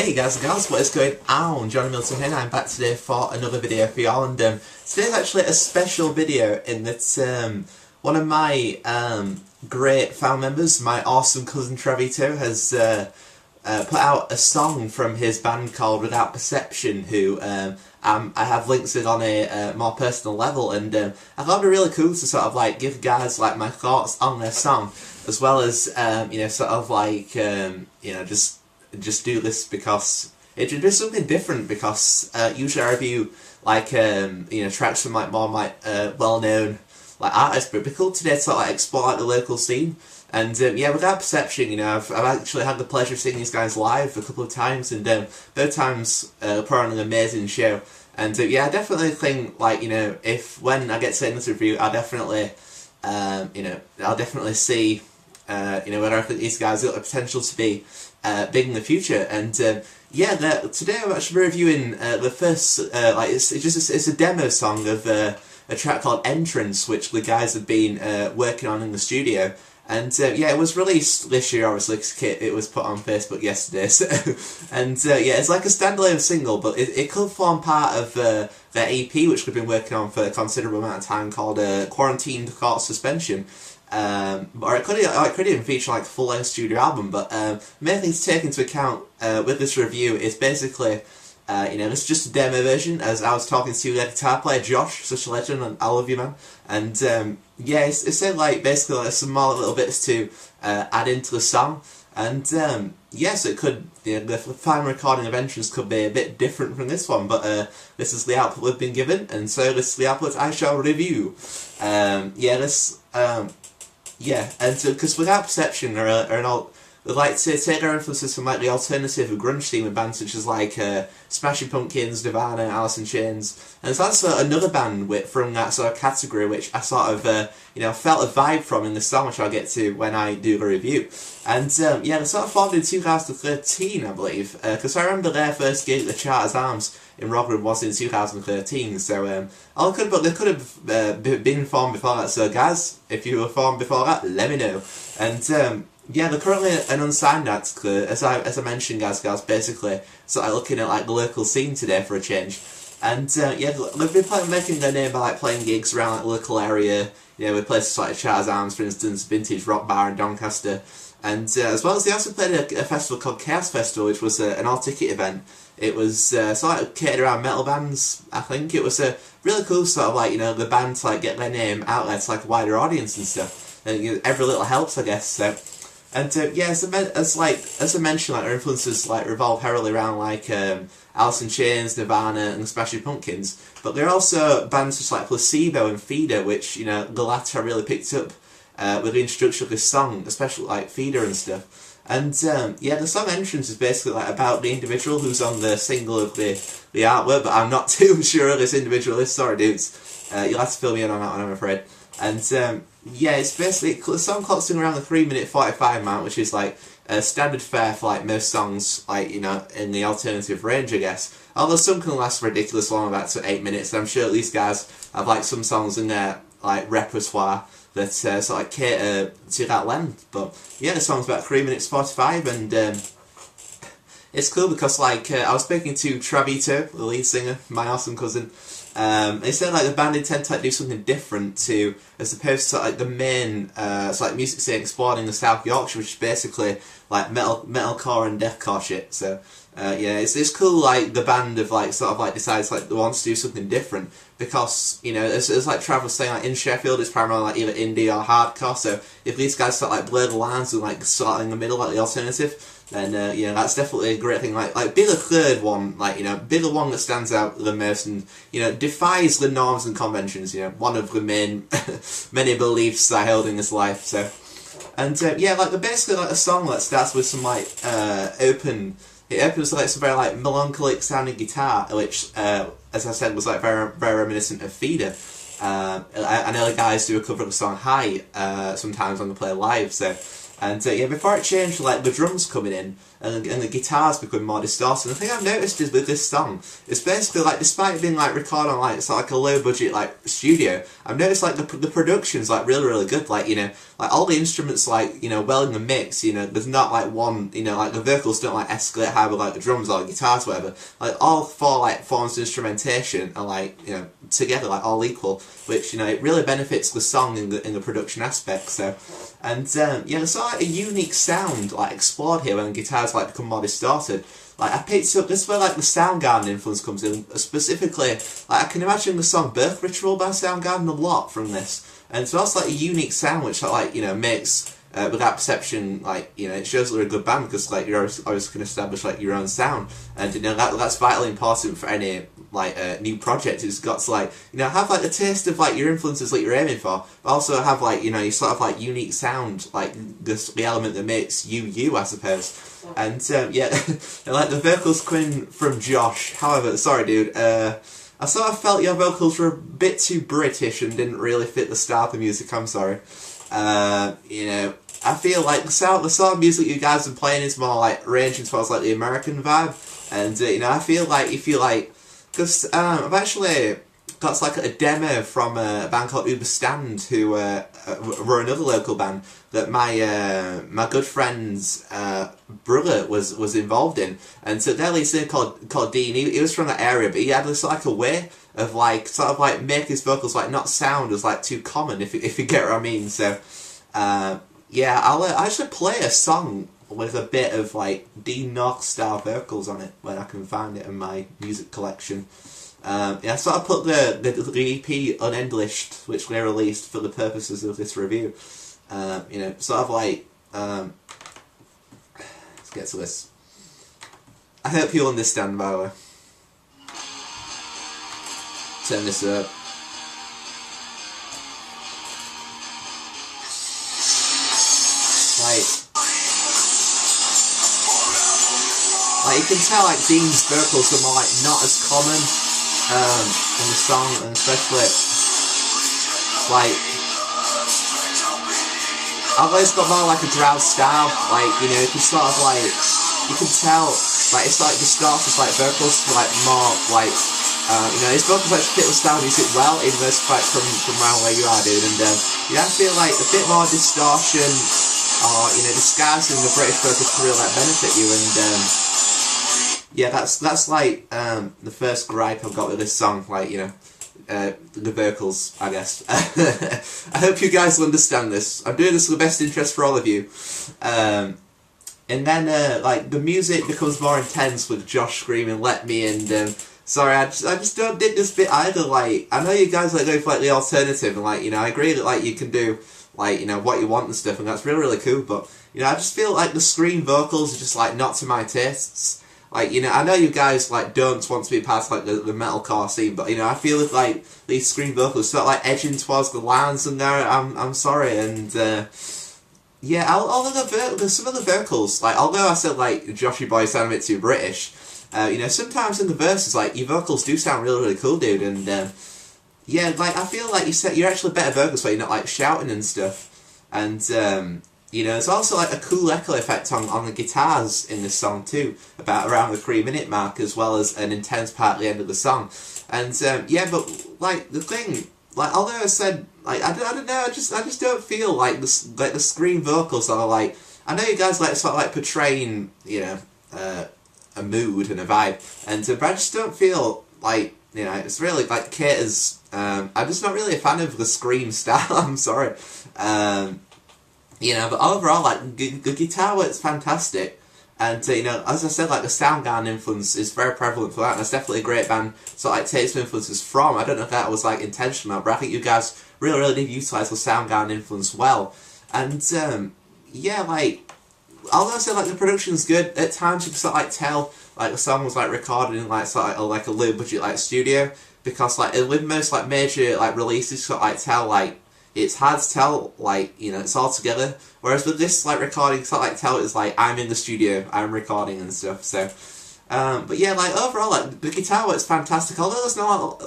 Hey guys and girls, what is going on? Johnny Milton here, and I'm back today for another video for y'all, and today's actually a special video in that one of my great fan members, my awesome cousin Travito, has put out a song from his band called Without Perception, who I have links with on a more personal level, and I thought it'd be really cool to sort of like give guys like my thoughts on their song, as well as you know, sort of like you know, just do this because it should be something different, because usually I review like you know, tracks from like more like well-known like artists, but it'd be cool today to sort of like explore like the local scene. And yeah, Without Perception, you know, I've actually had the pleasure of seeing these guys live a couple of times, and both times put on an amazing show. And yeah, I definitely think, like, you know, if when I get to this review, I'll definitely you know, I'll definitely see you know, whether I think these guys have got the potential to be big in the future. And yeah, today I'm actually reviewing the first like it's a demo song of a track called Entrance, which the guys have been working on in the studio. And yeah, it was released this year, obviously, because it was put on Facebook yesterday. So, and yeah, it's like a standalone single, but it could form part of their EP, which we've been working on for a considerable amount of time, called Quarantined Court Suspension. Or it could even feature like a full-length studio album. But the main thing to take into account with this review is basically, you know, this is just a demo version, as I was talking to their guitar player Josh, such a legend, and I love you, man. And yeah, it's said like basically like some more little bits to add into the song. And yes, it could, you know, the final recording of Entrance could be a bit different from this one, but this is the output we've been given, and so this is the output I shall review. Yeah, this yeah, and because Without Perception are an alt. They like to take their influences from like the alternative or grunge theme of bands such as like Smashing Pumpkins, Nirvana, Alice in Chains, and there's also another band from that sort of category which I sort of you know, felt a vibe from in the song, which I'll get to when I do the review. And yeah, they sort of formed in 2013, I believe, because I remember their first gig at the Charters Arms in Rotherham was in 2013. So they could have been formed before that. So guys, if you were formed before that, let me know. And yeah, they're currently an unsigned act, as I mentioned, guys, basically sort of looking at like the local scene today for a change. And yeah, they've been making their name by like playing gigs around like the local area, you know, with places like Charters Arms, for instance, Vintage Rock Bar in Doncaster. And as well as they also played a festival called Chaos Festival, which was an all-ticket event. It was sort of catered around metal bands, I think. It was a really cool sort of like, you know, the band to like get their name out there to like a wider audience and stuff. And you know, every little helps, I guess. So. And yeah, as I mentioned, like their influences like revolve heavily around like Alice in Chains, Nirvana, and Smashing Pumpkins. But there are also bands such like Placebo and Feeder, which, you know, the latter really picked up with the introduction of this song, especially like Feeder and stuff. And yeah, the song Entrance is basically like about the individual who's on the single of the artwork, but I'm not too sure who this individual is. Sorry, dudes. You'll have to fill me in on that one, I'm afraid. And yeah, it's basically, the song clocks in around the 3-minute 45 mark, which is like standard fare for like most songs, like, you know, in the alternative range, I guess. Although some can last ridiculous long, about to 8 minutes. And I'm sure these guys have like some songs in their like repertoire that sort of like cater to that length. But yeah, the song's about 3 minutes 45, and it's cool because like I was speaking to Travito, the lead singer, my awesome cousin. They said like the band intend to like do something different to, as opposed to like the main it's like music scene explored in the South Yorkshire, which is basically like metalcore and deathcore shit. So yeah, it's cool. Like the band have like sort of like decides like they want to do something different, because, you know, it's like Trav was saying, like in Sheffield it's primarily like either indie or hardcore. So if these guys sort of like blur the lines and like sort of in the middle, like the alternative, then you know, that's definitely a great thing. Like be the third one, like, you know, be the one that stands out the most and, you know, defies the norms and conventions. You know, one of the main many beliefs I held in this life. So, and yeah, like the basically like a song that starts with some like it opens with like some very like melancholic sounding guitar, which as I said was like very reminiscent of Feeder. I know the guys do a cover of the song High sometimes when they play live. So. And yeah, before it changed, like the drums coming in and the guitars becoming more distorted. The thing I've noticed is with this song, it's basically like, despite it being like recorded on like, it's like a low budget like studio, I've noticed like the production's like really good. Like, you know, like all the instruments, like, you know, well in the mix. You know, there's not like one, you know, like the vocals don't like escalate high with like the drums or the guitars, whatever. Like all four like forms of instrumentation are like, you know, together, like all equal, which, you know, it really benefits the song in the production aspect. So, and yeah, there's sort of like a unique sound like explored here when the guitars like become more distorted. Like I picked up, this is where like the Soundgarden influence comes in, specifically, like I can imagine the song Birth Ritual by Soundgarden a lot from this, and it's also like a unique sound which like, you know, makes without perception, like, you know, it shows they're a good band because like you're always going to establish like your own sound, and you know that's vitally important for any like new project. It's got to like, you know, have like a taste of like your influences that you're aiming for, but also have like, you know, your sort of like unique sound, like the element that makes you, I suppose. And yeah, and, like the vocals coming from Josh. However, sorry dude, I sort of felt your vocals were a bit too British and didn't really fit the style of the music. I'm sorry. You know, I feel like the sort of music you guys are playing is more like ranging towards like the American vibe, and you know, I feel like if you like, because I've actually got like a demo from a band called Uberstand, who were another local band that my good friend's brother was involved in, and so their lead singer called Dean. He was from that area, but he had this like a way of like sort of like make his vocals like not sound as like too common, if you get what I mean. So yeah, I'll actually play a song with a bit of like Dean North style vocals on it when I can find it in my music collection. Yeah, I sort of put the EP Unendlished, which we released for the purposes of this review. You know, sort of like, let's get to this. I hope you'll understand, by the way. Turn this up. Like you can tell, like Dean's vocals are more like not as common in the song, and especially like, although it's got more like a growl style, like, you know, you can sort of like, you can tell like it's like distorted like vocals like more like you know, his vocals actually fit the style music well, even though it's quite from around where you are, dude. And yeah, I feel like a bit more distortion, or you know, disguising the British vocals to really like benefit you. And yeah, that's like the first gripe I've got with this song. Like, you know, the vocals, I guess. I hope you guys will understand this. I'm doing this for the best interest for all of you. And then like the music becomes more intense with Josh screaming "Let me," and sorry, I just don't dig this bit either. Like, I know you guys like go for like the alternative, and like, you know, I agree that like you can do like, you know, what you want and stuff, and that's really cool. But you know, I just feel like the scream vocals are just like not to my tastes. Like, you know, I know you guys like don't want to be part of like the metalcore scene, but you know, I feel like these scream vocals start like edging towards the lines, and there, I'm sorry, and yeah, although there's some of the vocals, like, although I said like Joshy Boy sound a bit too British, you know, sometimes in the verses, like, your vocals do sound really cool, dude, and yeah, like, I feel like you're actually better vocals where you're not like shouting and stuff, and you know, there's also like a cool echo effect on the guitars in this song too, about around the 3-minute mark, as well as an intense part at the end of the song, and yeah, but like the thing, like, although I said, like, I don't know, I just don't feel like the scream vocals are like, I know you guys like sort of like portraying, you know, a mood and a vibe, and but I just don't feel like, you know, it's really like caters. I'm just not really a fan of the scream style. I'm sorry, you know, but overall, like the guitar work's fantastic, and you know, as I said, like the Soundgarden influence is very prevalent for that, and it's definitely a great band. So like takes some influences from. I don't know if that was like intentional, but I think you guys really did utilise the Soundgarden influence well, and yeah, like, although I said like the production's good, at times you can sort of like tell like the song was like recorded in like sort of like a low budget like studio, because like with most like major like releases, you sort of like tell like it's hard to tell like, you know, it's all together, whereas with this like recording, you sort of like tell it's like I'm in the studio, I'm recording and stuff. So but yeah, like overall, like the guitar work's fantastic, although there's not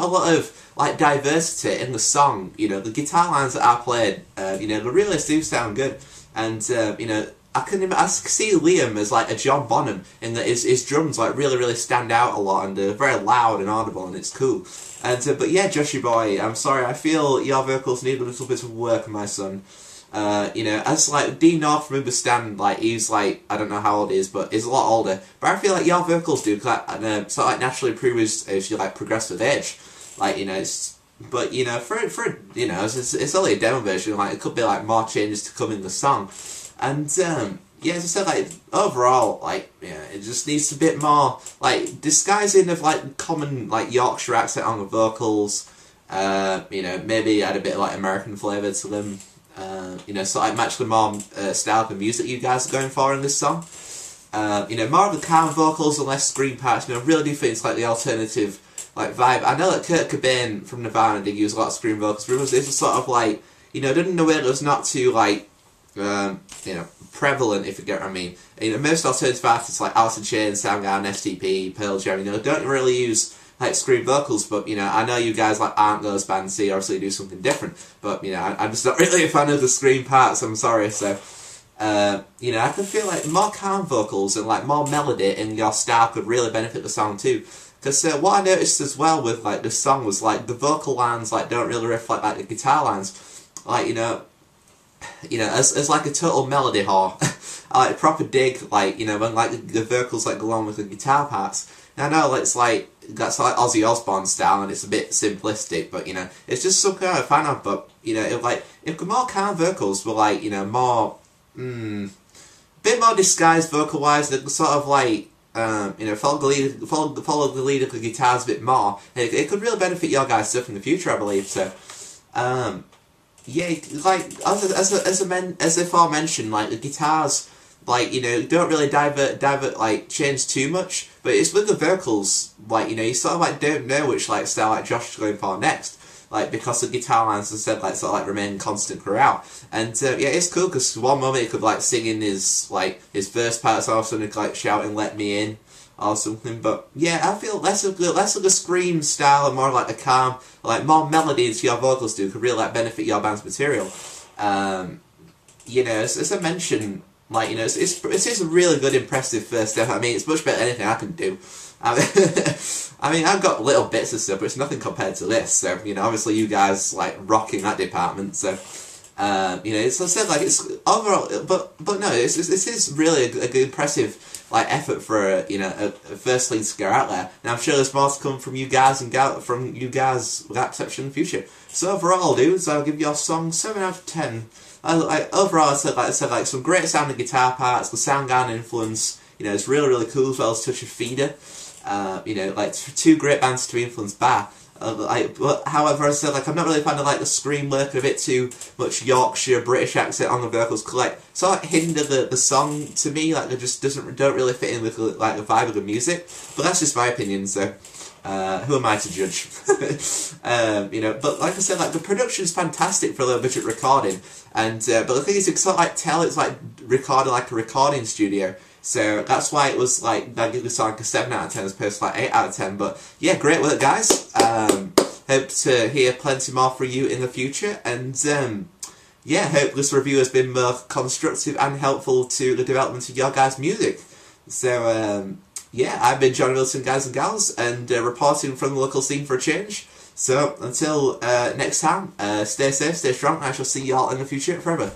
a lot of like diversity in the song. You know, the guitar lines that I played, you know, the really do sound good. and you know, I see Liam as like a John Bonham in that his drums like really stand out a lot, and they're very loud and audible, and it's cool. And but yeah, Joshy boy, I'm sorry, I feel your vocals need a little bit of work, my son. You know, as like Dean North from Uberstan, like he's like, I don't know how old he is, but he's a lot older. But I feel like your vocals do sort of like naturally improve as you like progress with age. Like, you know, but you know, for you know, it's only a demo version. Like it could be like more changes to come in the song, and yeah, as I said, like overall, like yeah, it just needs a bit more like disguising of like common like Yorkshire accent on the vocals. You know, maybe add a bit of like American flavour to them. You know, so like match the more style of music you guys are going for in this song. You know, more of the calm vocals and less scream parts. You know, really do think it's like the alternative like vibe. I know that Kurt Cobain from Nirvana did use a lot of scream vocals, but it was sort of like, you know, didn't know where it was not too like you know, prevalent, if you get what I mean. You know, most alternative artists like Alice in Chains, Soundgarden, STP, Pearl Jam, you know, don't really use like scream vocals, but you know, I know you guys like aren't those bands, so you obviously do something different. But you know, I'm just not really a fan of the scream parts. I'm sorry. So you know, I can feel like more calm vocals and like more melody in your style could really benefit the song too. Because what I noticed as well with like this song was like the vocal lines like don't really reflect like the guitar lines. Like you know, as like a total melody whore, I like proper dig like, you know, when like the vocals like go on with the guitar parts. And I know it's like that's like Ozzy Osbourne style, and it's a bit simplistic, but you know, it's just something I'm a fan of. But you know, if more calm vocals were like, you know, more bit more disguised vocal wise, that sort of like you know, follow the lead of the guitars a bit more, it could really benefit your guys' stuff in the future, I believe. So yeah, like as aforementioned, like the guitars, like you know, don't really divert like change too much, but it's with the vocals, like you know, you sort of like don't know which like style like Josh is going for next, like because the guitar lines, as I said, like sort of like remain constant throughout. And yeah, it's cool because one moment he could like sing in his first parts, all of a sudden like shouting "Let me in" or something. But yeah, I feel less of the scream style and more like the calm, like more melody into your vocals could really like benefit your band's material. You know, as I mentioned, like you know, it is a really good, impressive first step. I mean, it's much better than anything I can do. I mean, I've got little bits of stuff, but it's nothing compared to this. So you know, obviously you guys like rocking that department. So you know, it's, I said, like it's overall, but no, this is really a good, impressive like effort for you know a first lead to go out there. And I'm sure there's more to come from you guys and from you guys with that exception in the future. So overall, dudes, I'll give your song 7 out of 10. Overall, I said like some great sounding guitar parts, the Soundgarden influence. You know, it's really cool as well as touch of Feeder. You know, like two great bands to be influenced by. But however, as I said, like I'm not really a fan of like the scream work, a bit too much Yorkshire British accent on the vocals. Like sort of hinder the song to me. Like it just don't really fit in with like the vibe of the music. But that's just my opinion. So who am I to judge? You know, but like I said, like the production's fantastic for a low budget recording. And but the thing is, you can sort of like tell it's like recorded like a recording studio. So that's why it was like, I give the song a 7 out of 10 as opposed to like 8 out of 10. But yeah, great work, guys. Hope to hear plenty more from you in the future. And yeah, hope this review has been both constructive and helpful to the development of your guys' music. So yeah, I've been Johnny Wilson, guys and gals, and reporting from the local scene for a change. So until next time, stay safe, stay strong, and I shall see you all in the future forever.